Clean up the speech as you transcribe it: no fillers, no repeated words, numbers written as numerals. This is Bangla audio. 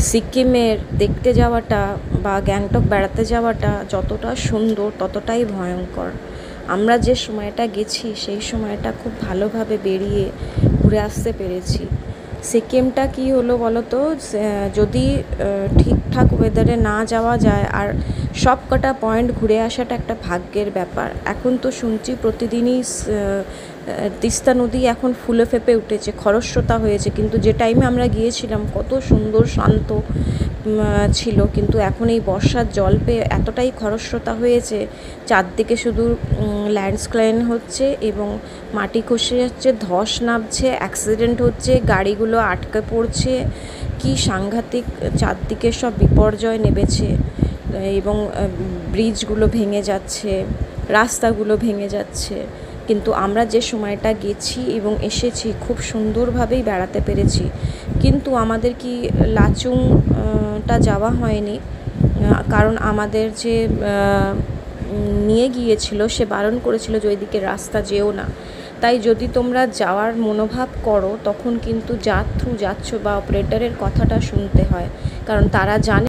সিকিমের দেখতে যাওয়াটা বা গ্যাংটক বেড়াতে যাওয়াটা যতটা সুন্দর ততটাই ভয়ঙ্কর। আমরা যে সময়টা গেছি সেই সময়টা খুব ভালোভাবে বেরিয়ে ঘুরে আসতে পেরেছি। সিকিমটা কি হলো বলো তো, যদি ঠিকঠাক ওয়েদারে না যাওয়া যায় আর সব কটা পয়েন্ট ঘুরে আসাটা একটা ভাগ্যের ব্যাপার। এখন তো শুনছি প্রতিদিনই তিস্তা নদী এখন ফুলে ফেঁপে উঠেছে, খরস্রোতা হয়েছে, কিন্তু যে টাইমে আমরা গিয়েছিলাম কত সুন্দর শান্ত ছিল, কিন্তু এখন এই বর্ষার জল পেয়ে এতটাই খরস্রোতা হয়েছে, চারদিকে শুধু ল্যান্ডস্লাইড হচ্ছে এবং মাটি খসে যাচ্ছে, ধস নামছে, অ্যাক্সিডেন্ট হচ্ছে, গাড়িগুলো আটকে পড়ছে, কি সাংঘাতিক চারদিকে সব বিপর্যয় নেমেছে এবং ব্রিজগুলো ভেঙে যাচ্ছে, রাস্তাগুলো ভেঙে যাচ্ছে। কিন্তু আমরা যে সময়টা গেছি এবং এসেছি খুব সুন্দরভাবেই বেড়াতে পেরেছি। কিন্তু আমাদের কি লাচুংটা যাওয়া হয়নি, কারণ আমাদের যে নিয়ে গিয়েছিল সে বারণ করেছিল যে ওইদিকে রাস্তা যেও না। তাই যদি তোমরা যাওয়ার মনোভাব করো তখন কিন্তু যার থ্রু যাচ্ছ বা অপারেটরের কথাটা শুনতে হয়, কারণ তারা জানে